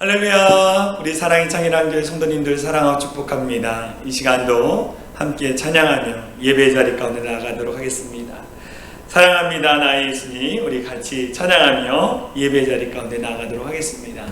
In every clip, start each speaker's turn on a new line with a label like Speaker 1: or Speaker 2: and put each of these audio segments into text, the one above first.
Speaker 1: 할렐루야. 우리 사랑의 창일한교회 성도님들 사랑하고 축복합니다. 이 시간도 함께 찬양하며 예배 자리 가운데 나아가도록 하겠습니다. 사랑합니다 나의 예수님. 우리 같이 찬양하며 예배 자리 가운데 나아가도록 하겠습니다.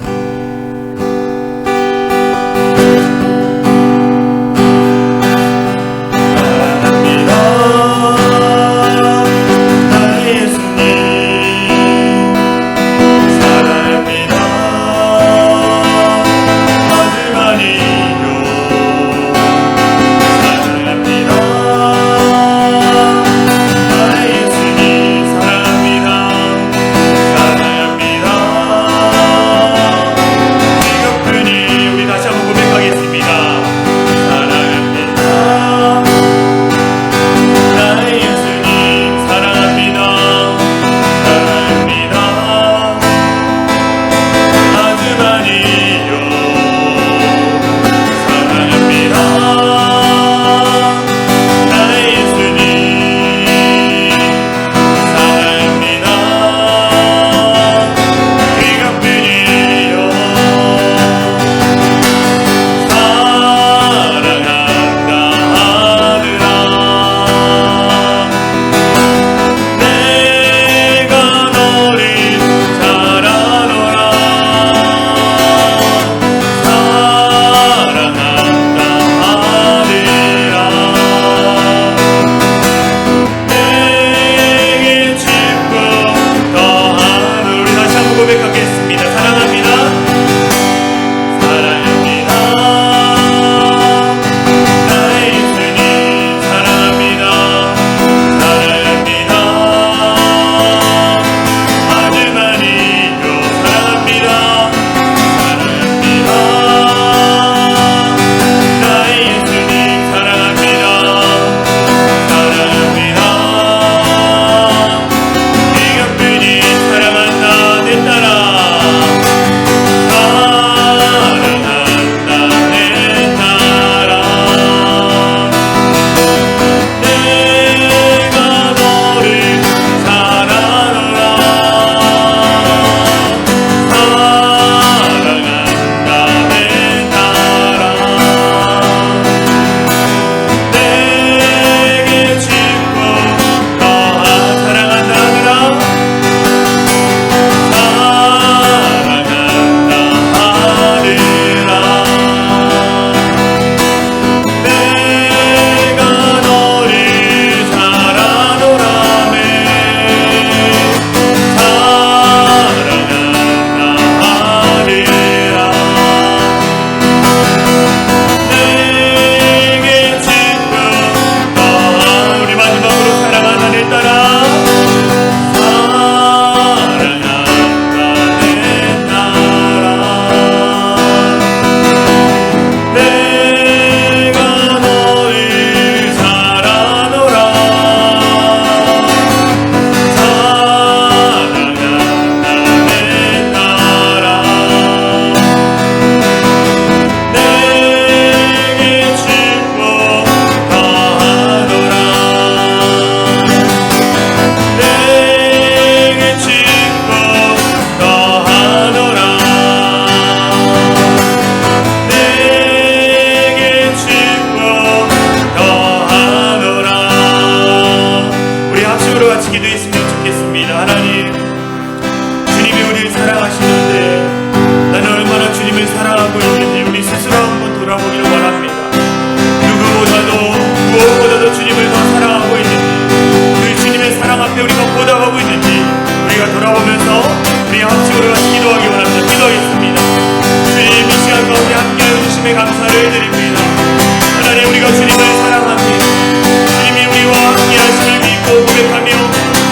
Speaker 1: 감사를 드립니다. 하나님, 우리가 주님을 사랑합니다. 주님이 우리와 함께 하심을 믿고 고백하며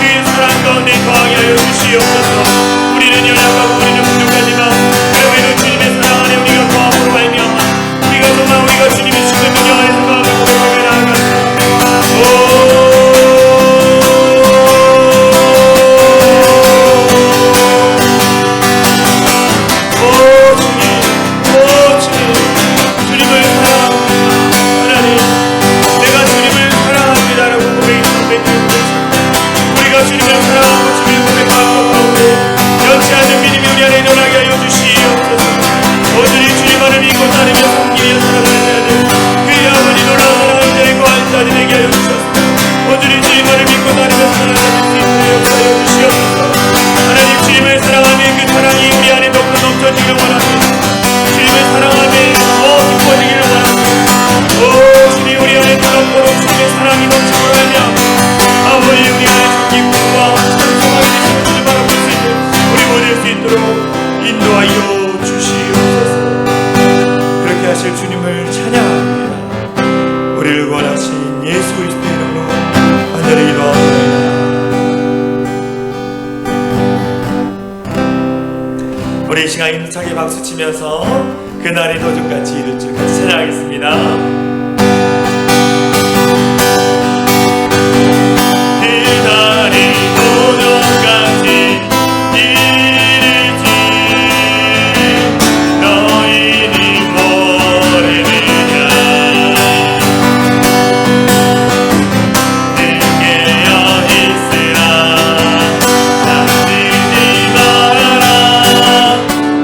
Speaker 1: 이 시간 힘차게 박수치면서 그날이 도둑같이 이룰 줄 같이 찬양하겠습니다.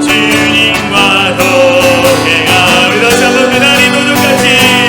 Speaker 1: 주님과 동행하며 다시 한번 그날이 도둑같이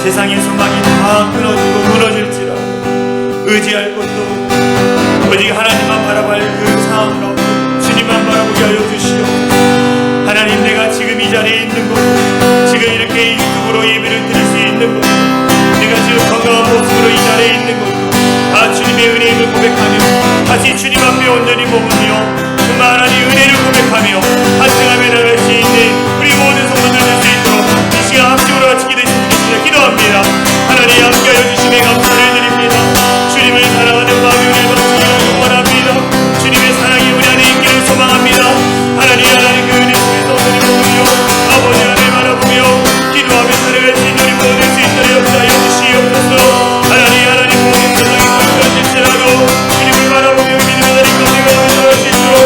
Speaker 1: 세상의 소망이 다 끊어지고 무너질지라도 의지할 것도 오직 하나님만 바라볼 그 상황 가운데 주님만 바라보게 하여 주시옵소서. 하나님, 내가 지금 이 자리에 있는 것, 지금 이렇게 유튜브로 예배를 드릴 수 있는 것, 내가 지금 건강한 모습으로 이 자리에 있는 것도 다 주님의 은혜임을 고백하며 다시 주님 앞에 온전히 머무며 정말 하나님 은혜를 고백하며 한승하며 나갈 수 있는 우리 모든 성도들 될 수 있도록 이 시간 합심으로 같이 기도했습니다. 기도합니다. 하나님 함께하여 주심에 감사를 드립니다. 주님을 사랑하는 마음이 우리를 넘치기를 원합니다. 주님의 사랑이 우리 안에 있기를 소망합니다. 하나님 그 은혜 속에서 우리 모두요 아버지 하나님 바라보며 기도하며 살아갈 수 있는 우리 모두 될 수 있도록 역사하여 주시옵소서. 하나님 모든 세상이 돌변할지라도 주님을 바라보며 믿음의 하나님 가운데 살아갈 수 있도록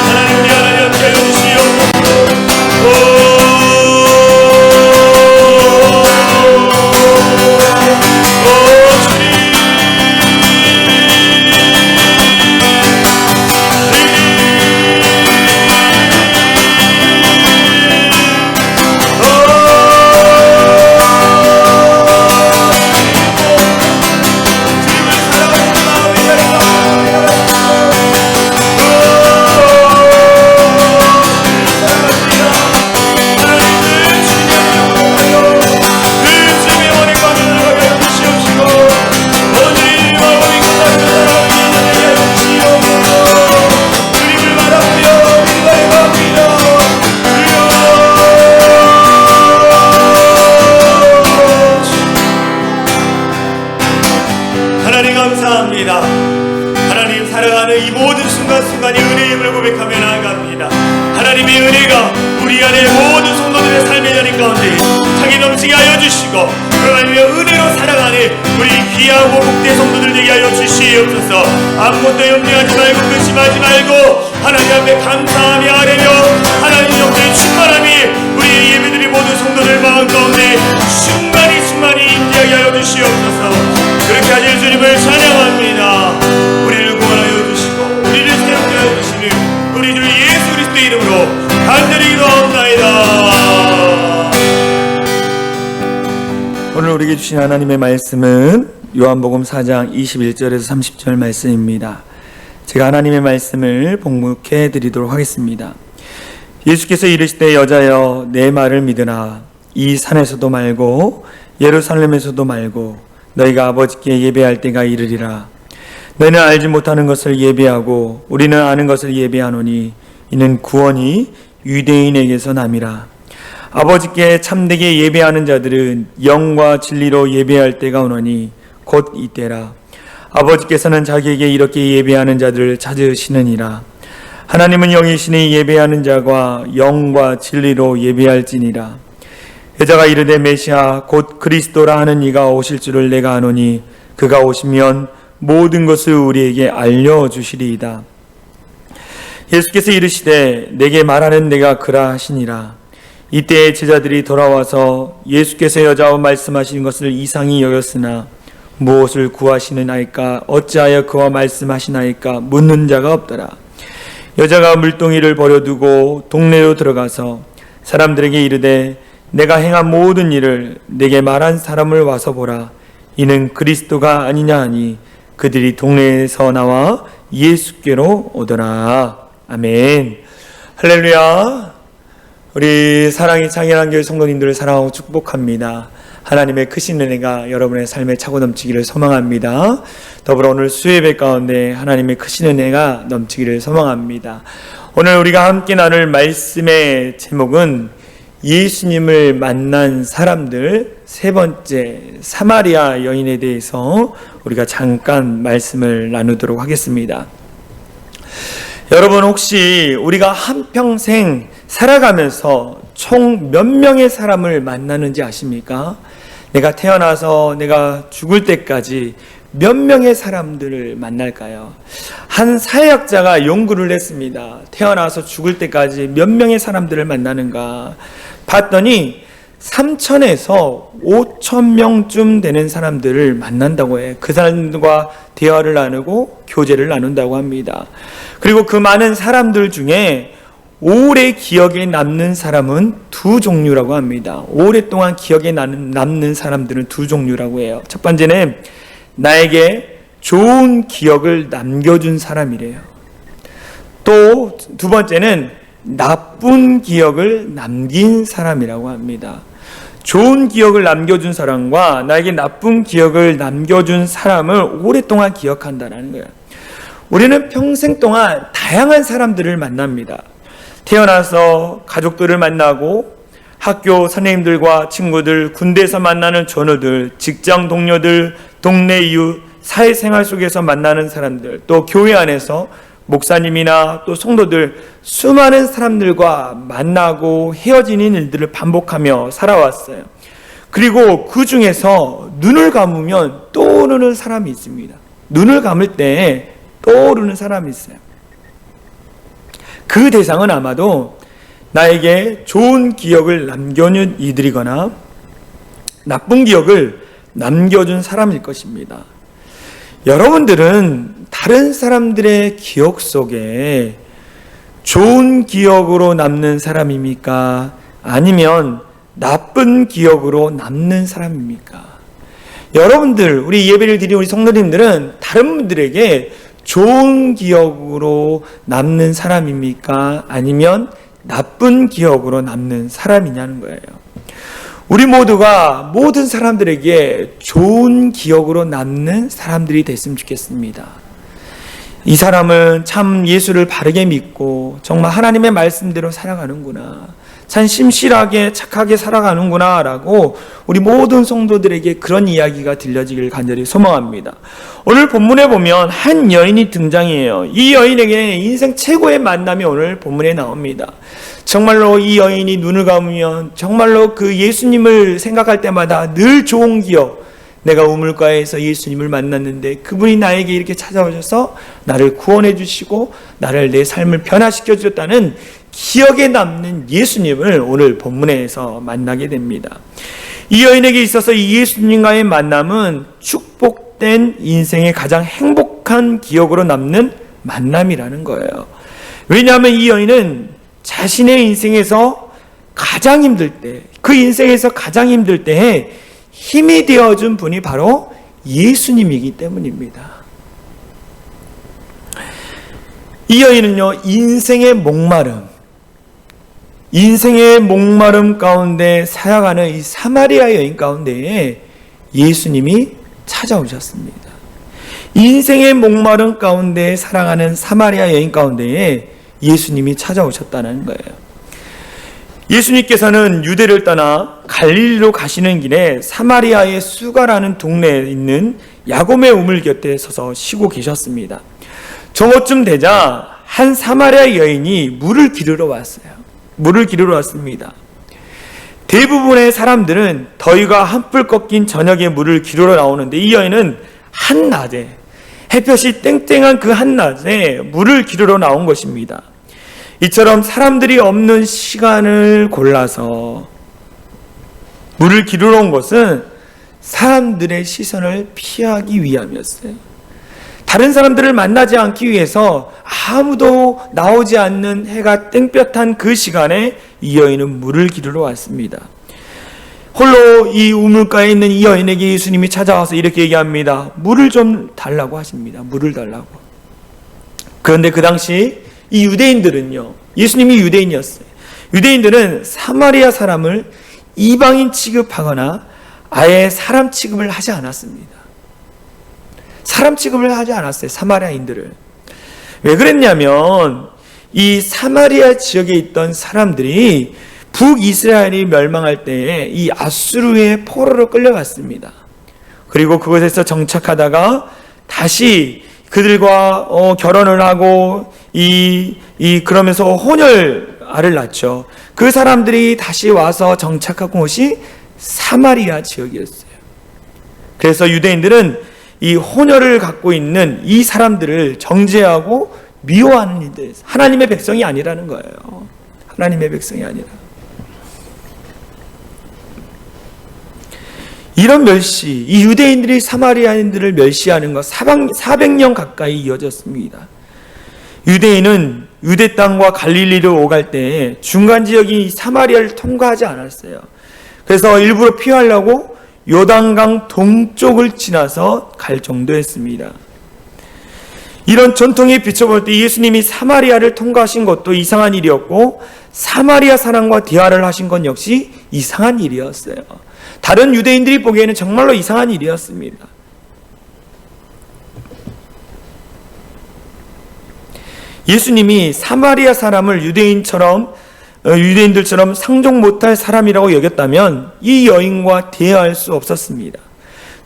Speaker 1: 하나님 우리 하나님 함께하여 주시옵소서. 하나님 살아가는 이 모든 순간순간이 은혜임을 고백하며 나아갑니다. 하나님의 은혜가 우리 안에 모든 성도들의 삶의 자리 가운데 차게 넘치게 하여 주시고 하나님의 은혜로 살아가는 우리 귀하고 복된 성도들 되게 하여 주시옵소서. 아무것도 염려하지 말고 근심하지 말고 하나님 앞에 감사하며 아뢰며 하나님 영광의 충만함이 우리 예배드린 모든 성도들 마음 가운데 충만히 임재하게 하여 주시옵소서. 그렇게 하실 주님을 찬양합니다. 우리를 구원하여 주시고 우리를 새롭게 하여 주시는 우리 주 예수 그리스도의 이름으로 간절히 기도합나이다. 오늘 우리에게 주신 하나님의 말씀은 요한복음 4장 21절에서 30절 말씀입니다. 제가 하나님의 말씀을 복묵해 드리도록 하겠습니다. 예수께서 이르시되 여자여 내 말을 믿으라. 이 산에서도 말고 예루살렘에서도 말고 너희가 아버지께 예배할 때가 이르리라. 너희는 알지 못하는 것을 예배하고 우리는 아는 것을 예배하노니 이는 구원이 유대인에게서 남이라. 아버지께 참되게 예배하는 자들은 영과 진리로 예배할 때가 오노니 곧 이때라. 아버지께서는 자기에게 이렇게 예배하는 자들을 찾으시느니라. 하나님은 영이시니 예배하는 자가 영과 진리로 예배할지니라. 여자가 이르되 메시아 곧 그리스도라 하는 이가 오실 줄을 내가 아노니 그가 오시면 모든 것을 우리에게 알려주시리이다. 예수께서 이르시되 내게 말하는 내가 그라 하시니라. 이때에 제자들이 돌아와서 예수께서 여자와 말씀하신 것을 이상히 여겼으나 무엇을 구하시느나이까 어찌하여 그와 말씀하시나이까 묻는 자가 없더라. 여자가 물동이를 버려두고 동네로 들어가서 사람들에게 이르되 내가 행한 모든 일을 내게 말한 사람을 와서 보라. 이는 그리스도가 아니냐 하니 그들이 동네에서 나와 예수께로 오더라. 아멘. 할렐루야. 우리 사랑이 창현한 교회 성도님들을 사랑하고 축복합니다. 하나님의 크신 은혜가 여러분의 삶에 차고 넘치기를 소망합니다. 더불어 오늘 수요예배 가운데 하나님의 크신 은혜가 넘치기를 소망합니다. 오늘 우리가 함께 나눌 말씀의 제목은 예수님을 만난 사람들 세 번째 사마리아 여인에 대해서 우리가 잠깐 말씀을 나누도록 하겠습니다. 여러분 혹시 우리가 한평생 살아가면서 총 몇 명의 사람을 만나는지 아십니까? 내가 태어나서 내가 죽을 때까지 몇 명의 사람들을 만날까요? 한 사회학자가 연구를 했습니다. 태어나서 죽을 때까지 몇 명의 사람들을 만나는가 봤더니 3,000에서 5,000명쯤 되는 사람들을 만난다고 해요. 그 사람들과 대화를 나누고 교제를 나눈다고 합니다. 그리고 그 많은 사람들 중에 오래 기억에 남는 사람은 두 종류라고 합니다. 오랫동안 기억에 남는 사람들은 두 종류라고 해요. 첫 번째는 나에게 좋은 기억을 남겨준 사람이래요. 또 두 번째는 나쁜 기억을 남긴 사람이라고 합니다. 좋은 기억을 남겨준 사람과 나에게 나쁜 기억을 남겨준 사람을 오랫동안 기억한다는 거예요. 우리는 평생 동안 다양한 사람들을 만납니다. 태어나서 가족들을 만나고 학교 선생님들과 친구들, 군대에서 만나는 전우들, 직장 동료들, 동네 이웃, 사회생활 속에서 만나는 사람들, 또 교회 안에서 목사님이나 또 성도들, 수많은 사람들과 만나고 헤어지는 일들을 반복하며 살아왔어요. 그리고 그 중에서 눈을 감으면 떠오르는 사람이 있습니다. 눈을 감을 때 떠오르는 사람이 있어요. 그 대상은 아마도 나에게 좋은 기억을 남겨준 이들이거나 나쁜 기억을 남겨준 사람일 것입니다. 여러분들은 다른 사람들의 기억 속에 좋은 기억으로 남는 사람입니까? 아니면 나쁜 기억으로 남는 사람입니까? 여러분들, 우리 예배를 드린 우리 성도님들은 다른 분들에게 좋은 기억으로 남는 사람입니까? 아니면 나쁜 기억으로 남는 사람이냐는 거예요. 우리 모두가 모든 사람들에게 좋은 기억으로 남는 사람들이 됐으면 좋겠습니다. 이 사람은 참 예수를 바르게 믿고 정말 하나님의 말씀대로 살아가는구나, 참 심실하게 착하게 살아가는구나 라고 우리 모든 성도들에게 그런 이야기가 들려지길 간절히 소망합니다. 오늘 본문에 보면 한 여인이 등장해요. 이 여인에게 인생 최고의 만남이 오늘 본문에 나옵니다. 정말로 이 여인이 눈을 감으면 정말로 그 예수님을 생각할 때마다 늘 좋은 기억, 내가 우물가에서 예수님을 만났는데 그분이 나에게 이렇게 찾아오셔서 나를 구원해 주시고 나를 내 삶을 변화시켜 주셨다는 기억에 남는 예수님을 오늘 본문에서 만나게 됩니다. 이 여인에게 있어서 이 예수님과의 만남은 축복된 인생의 가장 행복한 기억으로 남는 만남이라는 거예요. 왜냐하면 이 여인은 자신의 인생에서 가장 힘들 때, 그 인생에서 가장 힘들 때에 힘이 되어준 분이 바로 예수님이기 때문입니다. 이 여인은요, 인생의 목마름 가운데 살아가는 이 사마리아 여인 가운데에 예수님이 찾아오셨습니다. 인생의 목마름 가운데 살아가는 사마리아 여인 가운데에 예수님이 찾아오셨다는 거예요. 예수님께서는 유대를 떠나 갈릴리로 가시는 길에 사마리아의 수가라는 동네에 있는 야곱의 우물 곁에 서서 쉬고 계셨습니다. 저것쯤 되자 한 사마리아 여인이 물을 기르러 왔습니다. 대부분의 사람들은 더위가 한풀 꺾인 저녁에 물을 기르러 나오는데 이 여인은 한낮에, 햇볕이 땡땡한 그 한낮에 물을 기르러 나온 것입니다. 이처럼 사람들이 없는 시간을 골라서 물을 기르러 온 것은 사람들의 시선을 피하기 위함이었어요. 다른 사람들을 만나지 않기 위해서 아무도 나오지 않는 해가 땡볕한 그 시간에 이 여인은 물을 기르러 왔습니다. 홀로 이 우물가에 있는 이 여인에게 예수님이 찾아와서 이렇게 얘기합니다. 물을 좀 달라고 하십니다. 물을 달라고. 그런데 그 당시 이 유대인들은요, 예수님이 유대인이었어요. 유대인들은 사마리아 사람을 이방인 취급하거나 아예 사람 취급을 하지 않았습니다. 사람 취급을 하지 않았어요, 사마리아인들을. 왜 그랬냐면 이 사마리아 지역에 있던 사람들이 북이스라엘이 멸망할 때에 이 아수르의 포로로 끌려갔습니다. 그리고 그곳에서 정착하다가 다시 그들과 결혼을 하고 그러면서 혼혈아를 낳죠. 그 사람들이 다시 와서 정착한 곳이 사마리아 지역이었어요. 그래서 유대인들은 이 혼혈을 갖고 있는 이 사람들을 정죄하고 미워하는 일들, 하나님의 백성이 아니라는 거예요. 하나님의 백성이 아니라. 이런 멸시, 이 유대인들이 사마리아인들을 멸시하는 것 400년 가까이 이어졌습니다. 유대인은 유대 땅과 갈릴리로 오갈 때 중간 지역이 사마리아를 통과하지 않았어요. 그래서 일부러 피하려고 요단강 동쪽을 지나서 갈 정도였습니다. 이런 전통에 비춰볼 때 예수님이 사마리아를 통과하신 것도 이상한 일이었고, 사마리아 사람과 대화를 하신 건 역시 이상한 일이었어요. 다른 유대인들이 보기에는 정말로 이상한 일이었습니다. 예수님이 사마리아 사람을 유대인들처럼 상종 못할 사람이라고 여겼다면 이 여인과 대화할 수 없었습니다.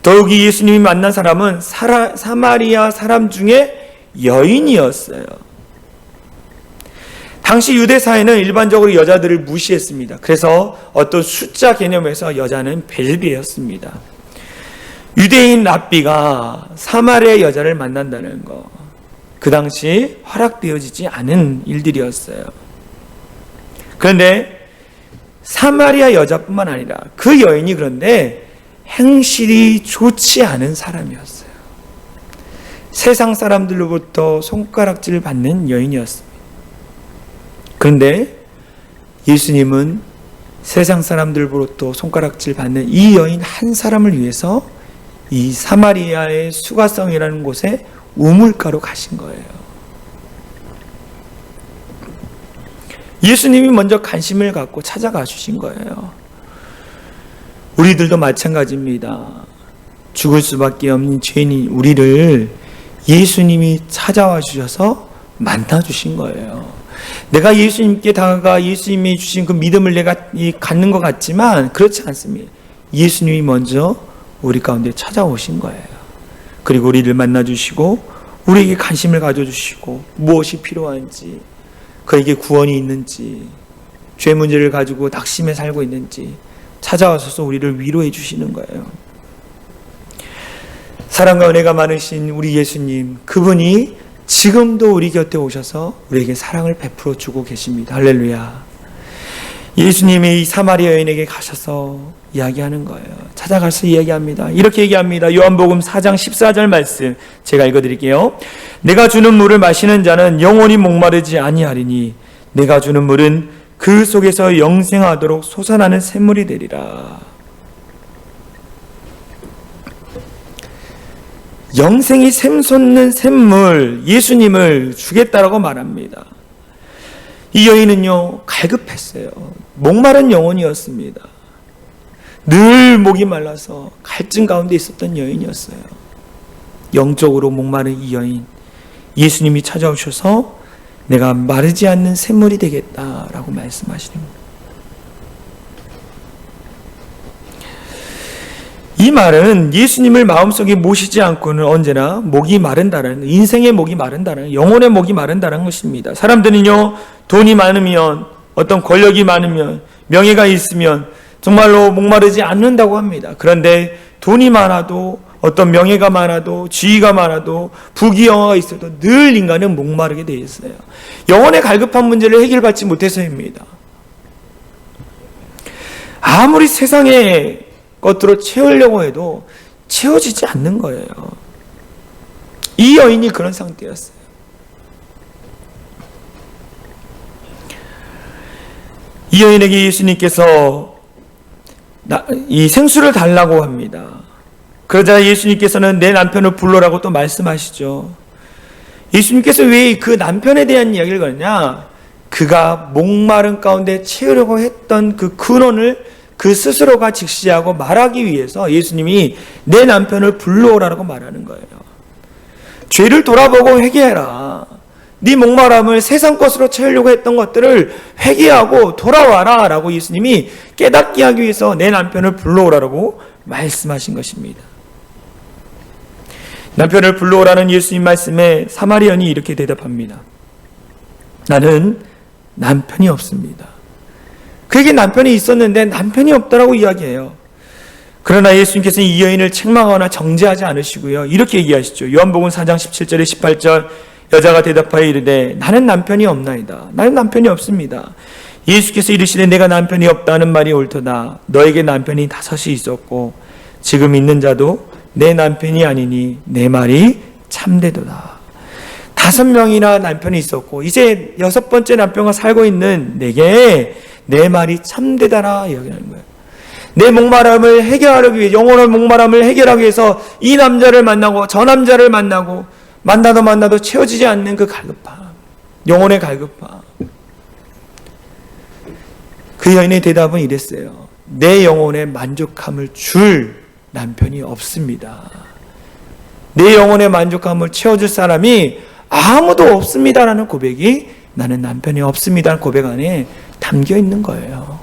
Speaker 1: 더욱이 예수님이 만난 사람은 사마리아 사람 중에 여인이었어요. 당시 유대 사회는 일반적으로 여자들을 무시했습니다. 그래서 어떤 숫자 개념에서 여자는 벨비였습니다. 유대인 랍비가 사마리아 여자를 만난다는 거, 그 당시 허락되어지지 않은 일들이었어요. 그런데 사마리아 여자뿐만 아니라 그 여인이 그런데 행실이 좋지 않은 사람이었어요. 세상 사람들로부터 손가락질을 받는 여인이었습니다. 그런데 예수님은 세상 사람들로부터 손가락질 받는 이 여인 한 사람을 위해서 이 사마리아의 수가성이라는 곳에 우물가로 가신 거예요. 예수님이 먼저 관심을 갖고 찾아가 주신 거예요. 우리들도 마찬가지입니다. 죽을 수밖에 없는 죄인인 우리를 예수님이 찾아와 주셔서 만나 주신 거예요. 내가 예수님께 다가가 예수님이 주신 그 믿음을 내가 갖는 것 같지만 그렇지 않습니다. 예수님이 먼저 우리 가운데 찾아오신 거예요. 그리고 우리를 만나 주시고 우리에게 관심을 가져주시고 무엇이 필요한지, 그에게 구원이 있는지, 죄 문제를 가지고 낙심해 살고 있는지 찾아와서 우리를 위로해 주시는 거예요. 사랑과 은혜가 많으신 우리 예수님, 그분이 지금도 우리 곁에 오셔서 우리에게 사랑을 베풀어 주고 계십니다. 할렐루야. 예수님이 이 사마리아 여인에게 가셔서 이야기하는 거예요. 찾아가서 이야기합니다. 이렇게 얘기합니다. 요한복음 4장 14절 말씀 제가 읽어드릴게요. 내가 주는 물을 마시는 자는 영원히 목마르지 아니하리니 내가 주는 물은 그 속에서 영생하도록 솟아나는 샘물이 되리라. 영생이 샘솟는 샘물, 예수님을 주겠다라고 말합니다. 이 여인은요, 갈급했어요. 목마른 영혼이었습니다. 늘 목이 말라서 갈증 가운데 있었던 여인이었어요. 영적으로 목마른 이 여인, 예수님이 찾아오셔서 내가 마르지 않는 샘물이 되겠다라고 말씀하시는 겁니다. 이 말은 예수님을 마음속에 모시지 않고는 언제나 목이 마른다는, 인생의 목이 마른다는, 영혼의 목이 마른다는 것입니다. 사람들은요, 돈이 많으면, 어떤 권력이 많으면, 명예가 있으면 정말로 목마르지 않는다고 합니다. 그런데 돈이 많아도, 어떤 명예가 많아도, 지위가 많아도, 부귀영화가 있어도 늘 인간은 목마르게 되어 있어요. 영혼의 갈급한 문제를 해결받지 못해서입니다. 아무리 세상에 것들을 채우려고 해도 채워지지 않는 거예요. 이 여인이 그런 상태였어요. 이 여인에게 예수님께서 이 생수를 달라고 합니다. 그러자 예수님께서는 내 남편을 불러라고 또 말씀하시죠. 예수님께서 왜 그 남편에 대한 이야기를 거냐? 그가 목마른 가운데 채우려고 했던 그 근원을 그 스스로가 직시하고 말하기 위해서 예수님이 내 남편을 불러오라고 말하는 거예요. 죄를 돌아보고 회개해라. 네 목마름을 세상 것으로 채우려고 했던 것들을 회개하고 돌아와라 라고 예수님이 깨닫게 하기 위해서 내 남편을 불러오라고 말씀하신 것입니다. 남편을 불러오라는 예수님 말씀에 사마리아인이 이렇게 대답합니다. 나는 남편이 없습니다. 그에게 남편이 있었는데 남편이 없다라고 이야기해요. 그러나 예수님께서는 이 여인을 책망하거나 정죄하지 않으시고요. 이렇게 얘기하시죠. 요한복음 4장 17절에 18절 여자가 대답하여 이르되 나는 남편이 없나이다. 나는 남편이 없습니다. 예수께서 이르시되 내가 남편이 없다는 말이 옳도다. 너에게 남편이 5이 있었고 지금 있는 자도 내 남편이 아니니 내 말이 참되도다.
Speaker 2: 5명이나 남편이 있었고 이제 6번째 남편과 살고 있는 내게 내 말이 참되다라 이야기하는 거예요. 내 목마름을 해결하기 위해, 영혼의 목마름을 해결하기 위해서 이 남자를 만나고 저 남자를 만나고 만나도 채워지지 않는 그 갈급함, 영혼의 갈급함. 그 여인의 대답은 이랬어요. 내 영혼에 만족함을 줄 남편이 없습니다. 내 영혼의 만족함을 채워줄 사람이 아무도 없습니다라는 고백이 나는 남편이 없습니다라는 고백 안에 담겨 있는 거예요.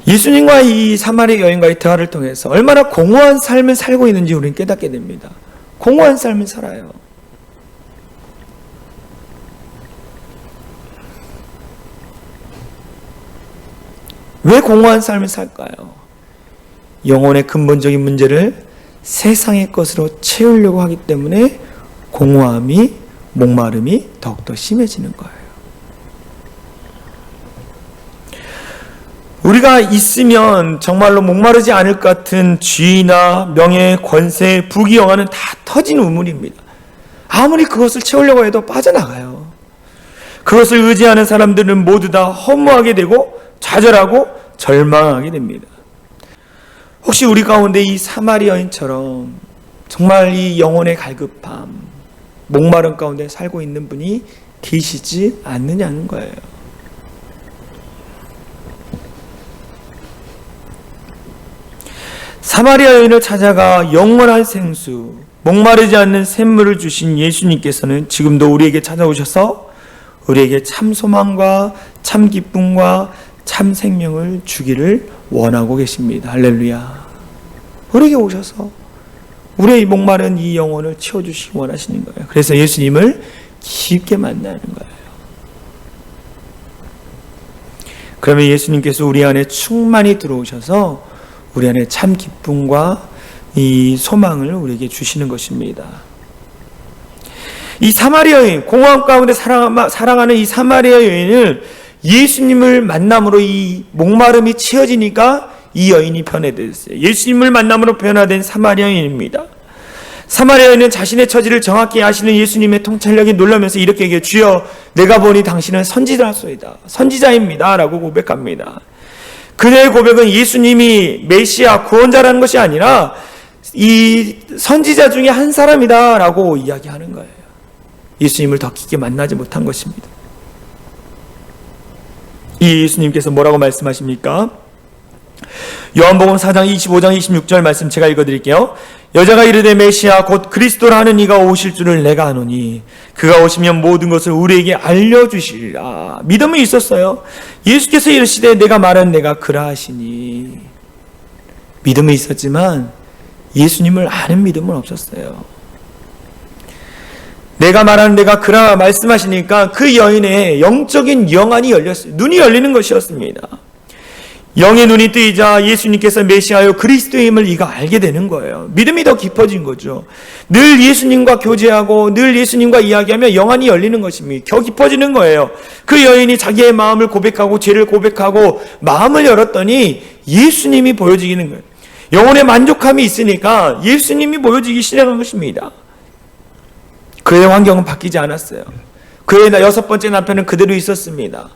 Speaker 2: 예수님과 이 사마리아 여인과의 대화를 통해서 얼마나 공허한 삶을 살고 있는지 우리는 깨닫게 됩니다. 공허한 삶을 살아요. 왜 공허한 삶을 살까요? 영혼의 근본적인 문제를 세상의 것으로 채우려고 하기 때문에 공허함이, 목마름이 더욱더 심해지는 거예요. 우리가 있으면 정말로 목마르지 않을 것 같은 지위나 명예, 권세, 부귀, 영화는 다 터진 우물입니다. 아무리 그것을 채우려고 해도 빠져나가요. 그것을 의지하는 사람들은 모두 다 허무하게 되고 좌절하고 절망하게 됩니다. 혹시 우리 가운데 이 사마리아 여인처럼 정말 이 영혼의 갈급함, 목마름 가운데 살고 있는 분이 계시지 않느냐는 거예요. 사마리아 여인을 찾아가 영원한 생수, 목마르지 않는 샘물을 주신 예수님께서는 지금도 우리에게 찾아오셔서 우리에게 참 소망과 참 기쁨과 참 생명을 주기를 원하고 계십니다. 할렐루야. 우리에게 오셔서 우리의 목마른 이 영혼을 채워주시기 원하시는 거예요. 그래서 예수님을 깊게 만나는 거예요. 그러면 예수님께서 우리 안에 충만히 들어오셔서 우리 안에 참 기쁨과 이 소망을 우리에게 주시는 것입니다. 이 사마리아 여인, 공허함 가운데 사랑하는 이 사마리아 여인을 예수님을 만남으로 이 목마름이 채워지니까 이 여인이 변화됐어요. 예수님을 만남으로 변화된 사마리아 여인입니다. 사마리아 여인은 자신의 처지를 정확히 아시는 예수님의 통찰력에 놀라면서 이렇게 얘기해요. 주여, 내가 보니 당신은 선지자소이다. 선지자입니다. 라고 고백합니다. 그녀의 고백은 예수님이 메시아 구원자라는 것이 아니라 이 선지자 중에 한 사람이다 라고 이야기하는 거예요. 예수님을 더 깊게 만나지 못한 것입니다. 이 예수님께서 뭐라고 말씀하십니까? 요한복음 4장 25장 26절 말씀 제가 읽어드릴게요. 여자가 이르되 메시아 곧 그리스도라 하는 이가 오실 줄을 내가 아노니 그가 오시면 모든 것을 우리에게 알려주시리라. 믿음이 있었어요. 예수께서 이르시되 내가 말한 내가 그라 하시니. 믿음이 있었지만 예수님을 아는 믿음은 없었어요. 내가 말하는 내가 그라 말씀하시니까 그 여인의 영적인 영안이 열렸어요. 눈이 열리는 것이었습니다. 영의 눈이 뜨이자 예수님께서 메시아요 그리스도임을 이가 알게 되는 거예요. 믿음이 더 깊어진 거죠. 늘 예수님과 교제하고 늘 예수님과 이야기하며 영안이 열리는 것입니다. 더 깊어지는 거예요. 그 여인이 자기의 마음을 고백하고 죄를 고백하고 마음을 열었더니 예수님이 보여지는 거예요. 영혼의 만족함이 있으니까 예수님이 보여지기 시작한 것입니다. 그의 환경은 바뀌지 않았어요. 그의 6번째 남편은 그대로 있었습니다.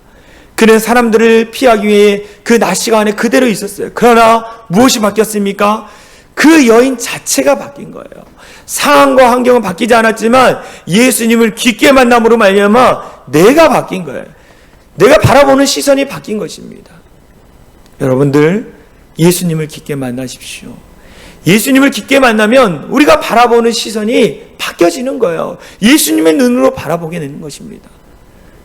Speaker 2: 그는 사람들을 피하기 위해 그 낮 시간에 그대로 있었어요. 그러나 무엇이 바뀌었습니까? 그 여인 자체가 바뀐 거예요. 상황과 환경은 바뀌지 않았지만 예수님을 깊게 만남으로 말미암아 내가 바뀐 거예요. 내가 바라보는 시선이 바뀐 것입니다. 여러분들 예수님을 깊게 만나십시오. 예수님을 깊게 만나면 우리가 바라보는 시선이 바뀌어지는 거예요. 예수님의 눈으로 바라보게 되는 것입니다.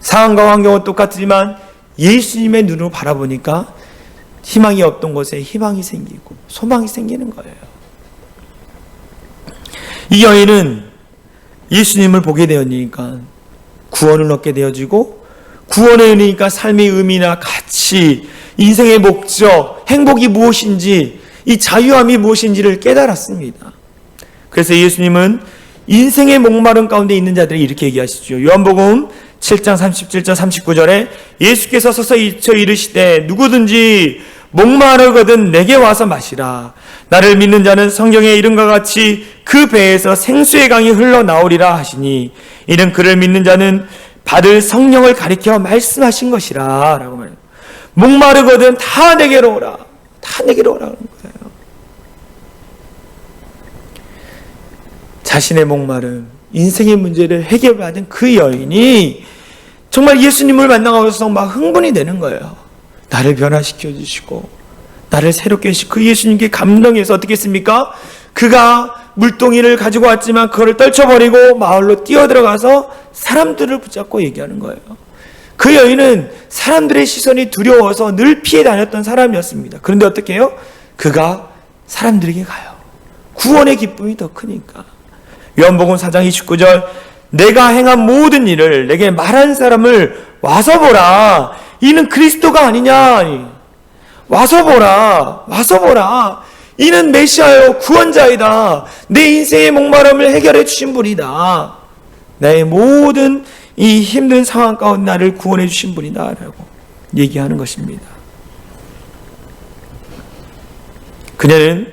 Speaker 2: 상황과 환경은 똑같지만 예수님의 눈으로 바라보니까 희망이 없던 곳에 희망이 생기고 소망이 생기는 거예요. 이 여인은 예수님을 보게 되었으니까 구원을 얻게 되어지고 구원을 얻으니까 삶의 의미나 가치, 인생의 목적, 행복이 무엇인지 이 자유함이 무엇인지를 깨달았습니다. 그래서 예수님은 인생의 목마름 가운데 있는 자들이 이렇게 얘기하시죠. 요한복음 7장 37절 39절에 예수께서 서서 이르시되 누구든지 목마르거든 내게 와서 마시라. 나를 믿는 자는 성경의 이름과 같이 그 배에서 생수의 강이 흘러나오리라 하시니, 이는 그를 믿는 자는 받을 성령을 가리켜 말씀하신 것이라 라고 말해요. 목마르거든 다 내게로 오라. 다 내게로 오라는 거예요. 자신의 목마름, 인생의 문제를 해결받은 그 여인이 정말 예수님을 만나고서 막 흥분이 되는 거예요. 나를 변화시켜 주시고 나를 새롭게 하시고, 그 예수님께 감동해서 어떻게 했습니까? 그가 물동이를 가지고 왔지만 그거를 떨쳐버리고 마을로 뛰어들어가서 사람들을 붙잡고 얘기하는 거예요. 그 여인은 사람들의 시선이 두려워서 늘 피해 다녔던 사람이었습니다. 그런데 어떻게 해요? 그가 사람들에게 가요. 구원의 기쁨이 더 크니까. 요한복음 4장 29절, 내가 행한 모든 일을 내게 말한 사람을 와서 보라. 이는 그리스도가 아니냐. 와서 보라. 와서 보라. 이는 메시아요, 구원자이다. 내 인생의 목마름을 해결해 주신 분이다. 나의 모든 이 힘든 상황 가운데 나를 구원해 주신 분이다 라고 얘기하는 것입니다. 그녀는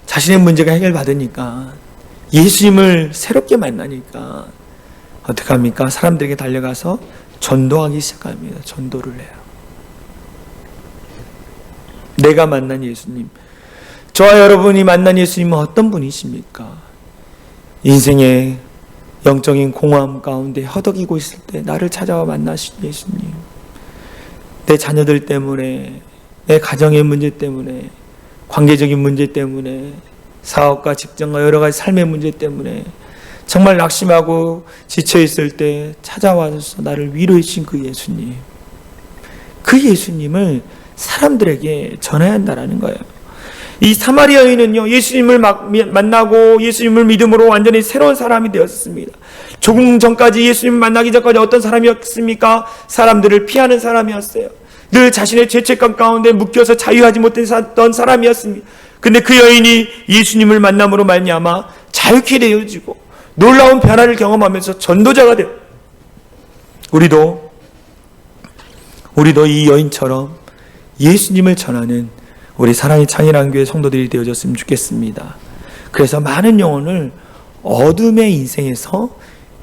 Speaker 2: 자신의 문제가 해결받으니까, 예수님을 새롭게 만나니까 어떻게 합니까? 사람들에게 달려가서 전도하기 시작합니다. 전도를 해요. 내가 만난 예수님, 저와 여러분이 만난 예수님은 어떤 분이십니까? 인생의 영적인 공허함 가운데 허덕이고 있을 때 나를 찾아와 만나신 예수님, 내 자녀들 때문에, 내 가정의 문제 때문에, 관계적인 문제 때문에, 사업과 직장과 여러 가지 삶의 문제 때문에 정말 낙심하고 지쳐있을 때 찾아와서 나를 위로해 주신 그 예수님, 그 예수님을 사람들에게 전해야 한다는 거예요. 이 사마리아 여인은요, 예수님을 만나고 예수님을 믿음으로 완전히 새로운 사람이 되었습니다. 조금 전까지 예수님을 만나기 전까지 어떤 사람이었습니까? 사람들을 피하는 사람이었어요. 늘 자신의 죄책감 가운데 묶여서 자유하지 못했던 사람이었습니다. 근데 그 여인이 예수님을 만남으로 말미암아 자유케 되어지고 놀라운 변화를 경험하면서 전도자가 되어, 우리도 이 여인처럼 예수님을 전하는 우리 사랑의 창일한교회 성도들이 되어졌으면 좋겠습니다. 그래서 많은 영혼을 어둠의 인생에서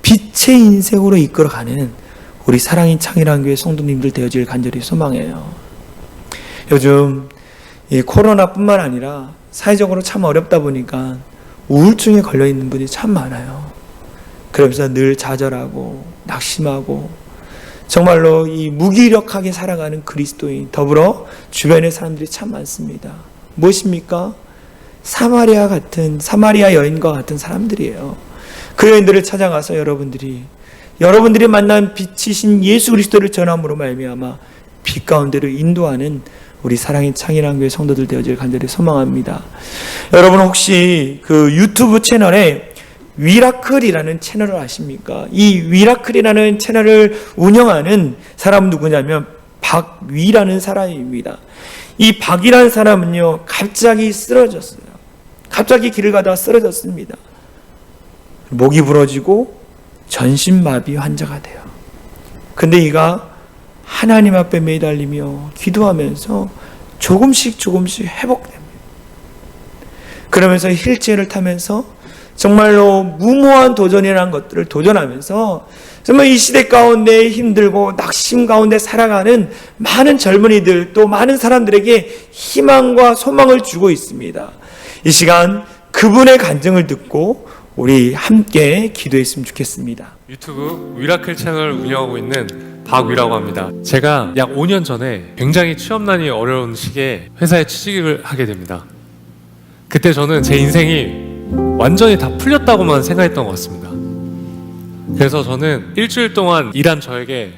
Speaker 2: 빛의 인생으로 이끌어가는 우리 사랑의 창일한교회 성도님들 되어질 간절히 소망해요. 요즘 이 코로나뿐만 아니라 사회적으로 참 어렵다 보니까 우울증에 걸려있는 분이 참 많아요. 그러면서 늘 좌절하고 낙심하고 정말로 이 무기력하게 살아가는 그리스도인, 더불어 주변의 사람들이 참 많습니다. 무엇입니까? 사마리아 여인과 같은 사람들이에요. 그 여인들을 찾아가서 여러분들이 만난 빛이신 예수 그리스도를 전함으로 말미암아 빛 가운데로 인도하는 우리 사랑의 창일한교회 성도들 되어질 간절히 소망합니다. 여러분 혹시 그 유튜브 채널에 위라클이라는 채널을 아십니까? 이 위라클이라는 채널을 운영하는 사람 누구냐면 박위라는 사람입니다. 이 박이라는 사람은요, 갑자기 쓰러졌어요. 갑자기 길을 가다가 쓰러졌습니다. 목이 부러지고 전신마비 환자가 돼요. 근데 이가 하나님 앞에 매달리며 기도하면서 조금씩 회복됩니다. 그러면서 휠체어를 타면서 정말로 무모한 도전이라는 것들을 도전하면서 정말 이 시대 가운데 힘들고 낙심 가운데 살아가는 많은 젊은이들, 또 많은 사람들에게 희망과 소망을 주고 있습니다. 이 시간 그분의 간증을 듣고 우리 함께 기도했으면 좋겠습니다.
Speaker 3: 유튜브 위라클 채널을 운영하고 있는 박위라고 합니다. 제가 약 5년 전에 굉장히 취업난이 어려운 시기에 회사에 취직을 하게 됩니다. 그때 저는 제 인생이 완전히 다 풀렸다고만 생각했던 것 같습니다. 그래서 저는 일주일 동안 일한 저에게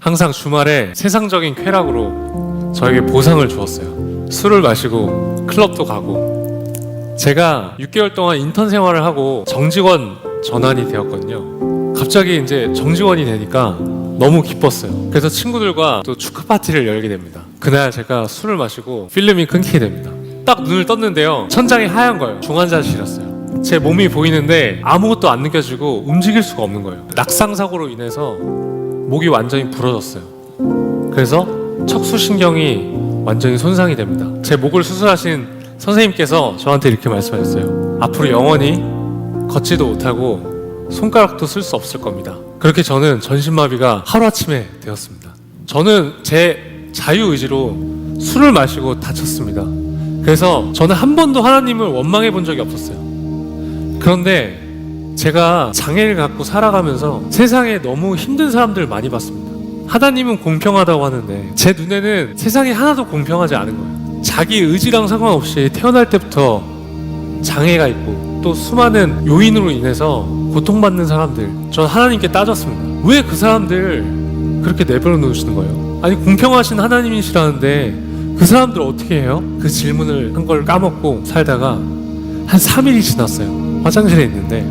Speaker 3: 항상 주말에 세상적인 쾌락으로 저에게 보상을 주었어요. 술을 마시고 클럽도 가고. 제가 6개월 동안 인턴 생활을 하고 정직원 전환이 되었거든요. 갑자기 이제 정직원이 되니까 너무 기뻤어요. 그래서 친구들과 또 축하 파티를 열게 됩니다. 그날 제가 술을 마시고 필름이 끊기게 됩니다. 딱 눈을 떴는데요, 천장이 하얀 거예요. 중환자실이었어요. 제 몸이 보이는데 아무것도 안 느껴지고 움직일 수가 없는 거예요. 낙상사고로 인해서 목이 완전히 부러졌어요. 그래서 척수신경이 완전히 손상이 됩니다. 제 목을 수술하신 선생님께서 저한테 이렇게 말씀하셨어요. 앞으로 영원히 걷지도 못하고 손가락도 쓸 수 없을 겁니다. 그렇게 저는 전신마비가 하루아침에 되었습니다. 저는 제 자유의지로 술을 마시고 다쳤습니다. 그래서 저는 한 번도 하나님을 원망해 본 적이 없었어요. 그런데 제가 장애를 갖고 살아가면서 세상에 너무 힘든 사람들을 많이 봤습니다. 하나님은 공평하다고 하는데 제 눈에는 세상이 하나도 공평하지 않은 거예요. 자기 의지랑 상관없이 태어날 때부터 장애가 있고 또 수많은 요인으로 인해서 고통받는 사람들, 전 하나님께 따졌습니다. 왜 그 사람들 그렇게 내버려 놓으시는 거예요? 아니 공평하신 하나님이시라는데 그 사람들 어떻게 해요? 그 질문을 한 걸 까먹고 살다가 한 3일이 지났어요. 화장실에 있는데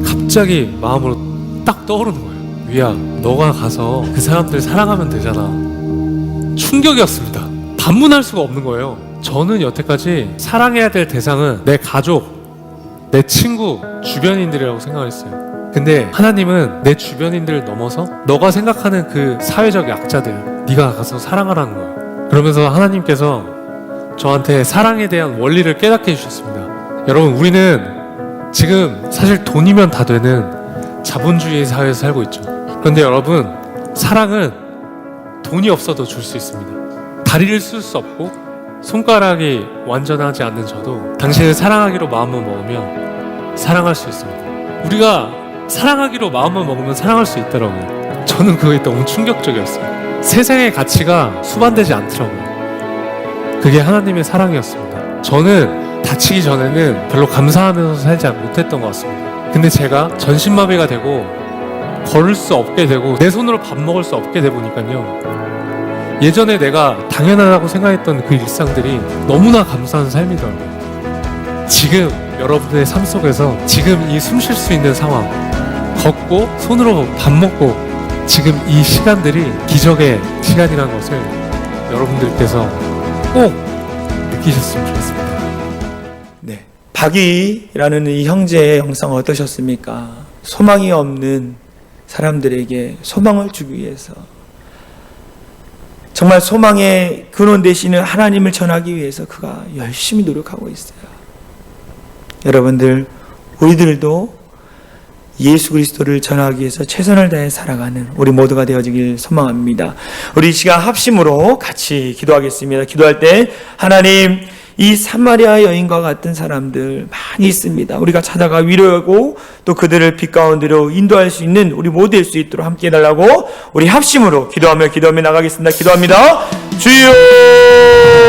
Speaker 3: 갑자기 마음으로 딱 떠오르는 거예요. 위야, 너가 가서 그 사람들 사랑하면 되잖아. 충격이었습니다. 반문할 수가 없는 거예요. 저는 여태까지 사랑해야 될 대상은 내 가족, 내 친구, 주변인들이라고 생각했어요. 근데 하나님은 내 주변인들을 넘어서 너가 생각하는 그 사회적 약자들, 네가 가서 사랑하라는 거예요. 그러면서 하나님께서 저한테 사랑에 대한 원리를 깨닫게 해주셨습니다. 여러분, 우리는 지금 사실 돈이면 다 되는 자본주의 사회에서 살고 있죠. 그런데 여러분, 사랑은 돈이 없어도 줄 수 있습니다. 다리를 쓸 수 없고 손가락이 완전하지 않는 저도 당신을 사랑하기로 마음을 먹으면 사랑할 수 있습니다. 우리가 사랑하기로 마음을 먹으면 사랑할 수 있더라고요. 저는 그게 너무 충격적이었어요. 세상의 가치가 수반되지 않더라고요. 그게 하나님의 사랑이었습니다. 저는 다치기 전에는 별로 감사하면서 살지 못했던 것 같습니다. 근데 제가 전신마비가 되고 걸을 수 없게 되고 내 손으로 밥 먹을 수 없게 돼 보니까요, 예전에 내가 당연하다고 생각했던 그 일상들이 너무나 감사한 삶이더라고요. 지금 여러분의 삶 속에서 지금 이 숨 쉴 수 있는 상황, 걷고 손으로 밥 먹고 지금 이 시간들이 기적의 시간이라는 것을 여러분들께서 꼭 느끼셨으면 좋겠습니다.
Speaker 2: 네, 박이라는 이 형제의 영상 어떠셨습니까? 소망이 없는 사람들에게 소망을 주기 위해서, 정말 소망의 근원 되시는 하나님을 전하기 위해서 그가 열심히 노력하고 있어요. 여러분들, 우리들도 예수 그리스도를 전하기 위해서 최선을 다해 살아가는 우리 모두가 되어지길 소망합니다. 우리 이 시간 합심으로 같이 기도하겠습니다. 기도할 때 하나님, 이 사마리아 여인과 같은 사람들 많이 있습니다. 우리가 찾아가 위로하고 또 그들을 빛 가운데로 인도할 수 있는 우리 모두 될 수 있도록 함께 해달라고 우리 합심으로 기도하며 나가겠습니다. 기도합니다. 주여!